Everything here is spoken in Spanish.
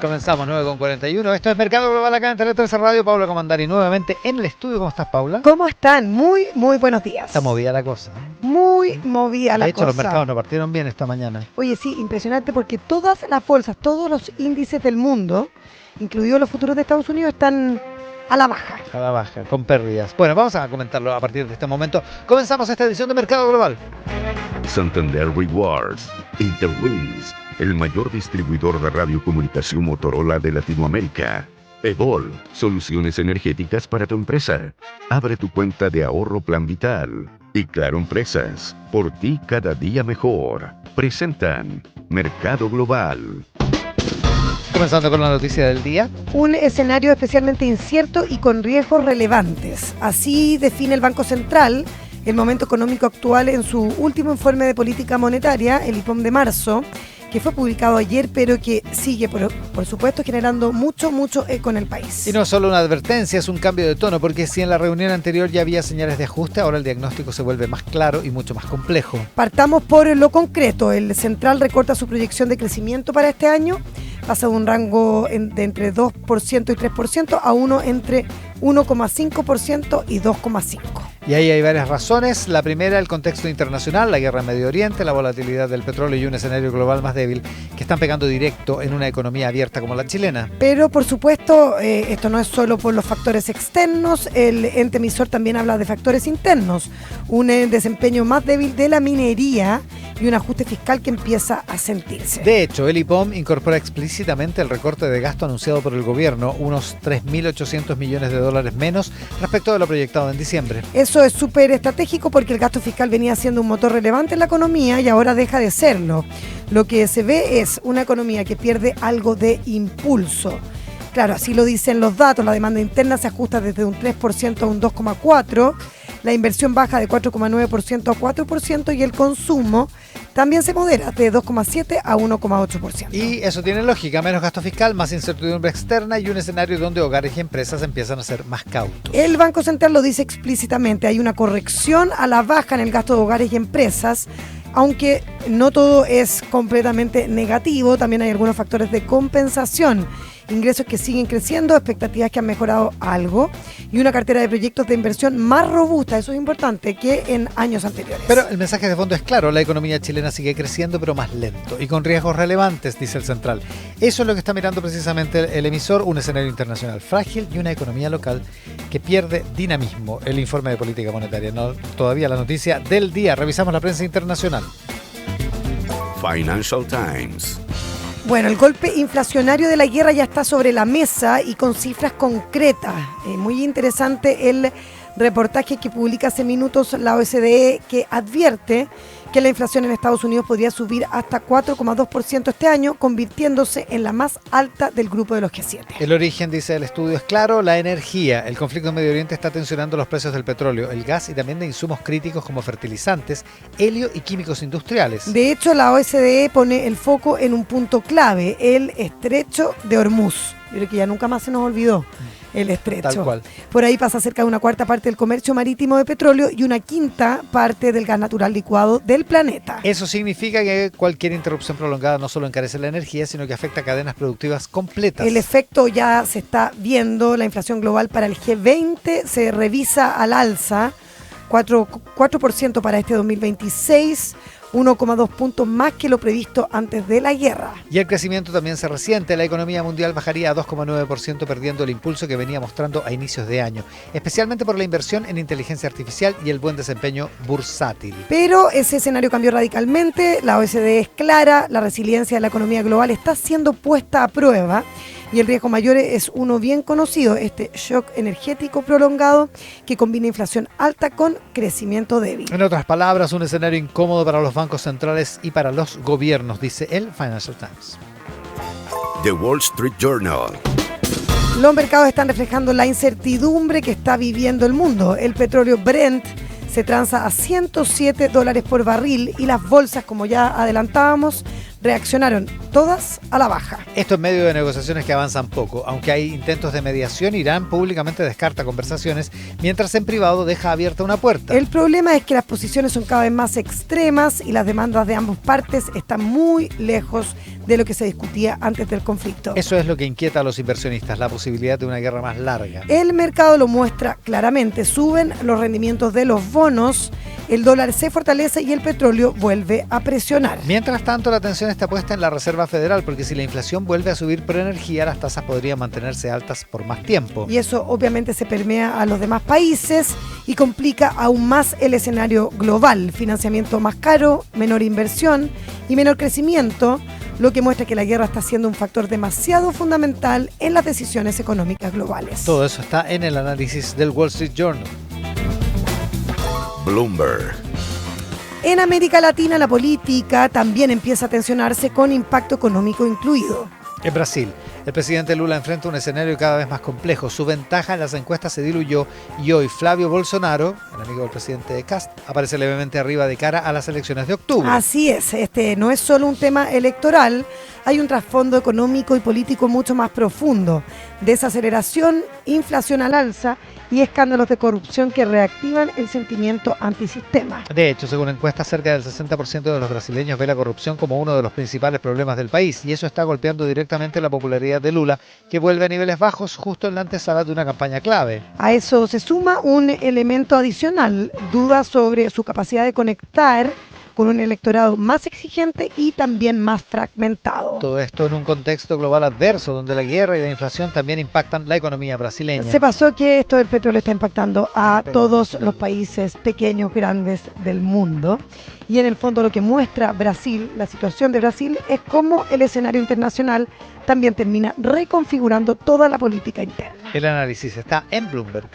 Comenzamos 9:41. Esto es Mercado Global acá en Tele13 Radio. Paula Comandari nuevamente en el estudio. ¿Cómo estás, Paula? ¿Cómo están? Muy buenos días. Está movida la cosa. Muy movida la cosa. De hecho, los mercados no partieron bien esta mañana. Oye, sí, impresionante porque todas las bolsas, todos los índices del mundo, incluidos los futuros de Estados Unidos, están a la baja. A la baja, con pérdidas. Bueno, vamos a comentarlo a partir de este momento. Comenzamos esta edición de Mercado Global. Santander Rewards, Interwings, el mayor distribuidor de radiocomunicación Motorola de Latinoamérica. Evol, soluciones energéticas para tu empresa. Abre tu cuenta de ahorro Plan Vital. Y Claro Empresas, por ti cada día mejor. Presentan Mercado Global. Comenzando con la noticia del día. Un escenario especialmente incierto y con riesgos relevantes. Así define el Banco Central el momento económico actual en su último informe de política monetaria, el IPOM de marzo, que fue publicado ayer, pero que sigue, por supuesto, generando mucho eco en el país. Y no es solo una advertencia, es un cambio de tono, porque si en la reunión anterior ya había señales de ajuste, ahora el diagnóstico se vuelve más claro y mucho más complejo. Partamos por lo concreto. El Central recorta su proyección de crecimiento para este año, pasa de un rango de entre 2% y 3% a uno entre 1,5% y 2,5%. Y ahí hay varias razones. La primera, el contexto internacional, la guerra en Medio Oriente, la volatilidad del petróleo y un escenario global más débil que están pegando directo en una economía abierta como la chilena. Pero, por supuesto, esto no es solo por los factores externos. El ente emisor también habla de factores internos. Un desempeño más débil de la minería y un ajuste fiscal que empieza a sentirse. De hecho, el IPOM incorpora explícitamente el recorte de gasto anunciado por el gobierno, unos 3.800 millones de dólares menos respecto de lo proyectado en diciembre. Eso es súper estratégico porque el gasto fiscal venía siendo un motor relevante en la economía y ahora deja de serlo. Lo que se ve es una economía que pierde algo de impulso. Claro, así lo dicen los datos. La demanda interna se ajusta desde un 3% a un 2,4%. La inversión baja de 4,9% a 4% y el consumo también se modera de 2,7% a 1,8%. Y eso tiene lógica, menos gasto fiscal, más incertidumbre externa y un escenario donde hogares y empresas empiezan a ser más cautos. El Banco Central lo dice explícitamente, hay una corrección a la baja en el gasto de hogares y empresas, aunque no todo es completamente negativo, también hay algunos factores de compensación. Ingresos que siguen creciendo, expectativas que han mejorado algo y una cartera de proyectos de inversión más robusta, eso es importante, que en años anteriores. Pero el mensaje de fondo es claro, la economía chilena sigue creciendo pero más lento y con riesgos relevantes, dice el Central. Eso es lo que está mirando precisamente el emisor, un escenario internacional frágil y una economía local que pierde dinamismo. El informe de política monetaria, no todavía la noticia del día. Revisamos la prensa internacional. Financial Times. Bueno, el golpe inflacionario de la guerra ya está sobre la mesa y con cifras concretas. Muy interesante el reportaje que publica hace minutos la OCDE, que advierte que la inflación en Estados Unidos podría subir hasta 4,2% este año, convirtiéndose en la más alta del grupo de los G7. El origen, dice el estudio, es claro, la energía. El conflicto en Medio Oriente está tensionando los precios del petróleo, el gas y también de insumos críticos como fertilizantes, helio y químicos industriales. De hecho, la OCDE pone el foco en un punto clave, el estrecho de Hormuz. Yo creo que ya nunca más se nos olvidó. El estrecho. Tal cual. Por ahí pasa cerca de una cuarta parte del comercio marítimo de petróleo y una quinta parte del gas natural licuado del planeta. Eso significa que cualquier interrupción prolongada no solo encarece la energía, sino que afecta a cadenas productivas completas. El efecto ya se está viendo. La inflación global para el G20 se revisa al alza, 4% para este 2026, 1,2 puntos más que lo previsto antes de la guerra. Y el crecimiento también se resiente. La economía mundial bajaría a 2,9%, perdiendo el impulso que venía mostrando a inicios de año, especialmente por la inversión en inteligencia artificial y el buen desempeño bursátil. Pero ese escenario cambió radicalmente. La OCDE es clara, la resiliencia de la economía global está siendo puesta a prueba. Y el riesgo mayor es uno bien conocido, este shock energético prolongado que combina inflación alta con crecimiento débil. En otras palabras, un escenario incómodo para los bancos centrales y para los gobiernos, dice el Financial Times. The Wall Street Journal. Los mercados están reflejando la incertidumbre que está viviendo el mundo. El petróleo Brent se transa a $107 por barril y las bolsas, como ya adelantábamos, reaccionaron todas a la baja. Esto en medio de negociaciones que avanzan poco. Aunque hay intentos de mediación, Irán públicamente descarta conversaciones, mientras en privado deja abierta una puerta. El problema es que las posiciones son cada vez más extremas y las demandas de ambas partes están muy lejos de lo que se discutía antes del conflicto. Eso es lo que inquieta a los inversionistas, la posibilidad de una guerra más larga. El mercado lo muestra claramente. Suben los rendimientos de los bonos, el dólar se fortalece y el petróleo vuelve a presionar. Mientras tanto, la atención está puesta en la Reserva Federal, porque si la inflación vuelve a subir por energía, las tasas podrían mantenerse altas por más tiempo. Y eso obviamente se permea a los demás países y complica aún más el escenario global. Financiamiento más caro, menor inversión y menor crecimiento, lo que muestra que la guerra está siendo un factor demasiado fundamental en las decisiones económicas globales. Todo eso está en el análisis del Wall Street Journal. Bloomberg. En América Latina la política también empieza a tensionarse con impacto económico incluido. En Brasil, el presidente Lula enfrenta un escenario cada vez más complejo. Su ventaja en las encuestas se diluyó y hoy Flavio Bolsonaro, el amigo del presidente Kast, aparece levemente arriba de cara a las elecciones de octubre. Así es, este no es solo un tema electoral, hay un trasfondo económico y político mucho más profundo. Desaceleración, inflación al alza y escándalos de corrupción que reactivan el sentimiento antisistema. De hecho, según encuestas, cerca del 60% de los brasileños ve la corrupción como uno de los principales problemas del país, y eso está golpeando directamente la popularidad de Lula, que vuelve a niveles bajos justo en la antesala de una campaña clave. A eso se suma un elemento adicional, dudas sobre su capacidad de conectar con un electorado más exigente y también más fragmentado. Todo esto en un contexto global adverso, donde la guerra y la inflación también impactan la economía brasileña. Se pasó que esto del petróleo está impactando a todos los países pequeños, grandes del mundo. Y en el fondo lo que muestra Brasil, la situación de Brasil, es cómo el escenario internacional también termina reconfigurando toda la política interna. El análisis está en Bloomberg.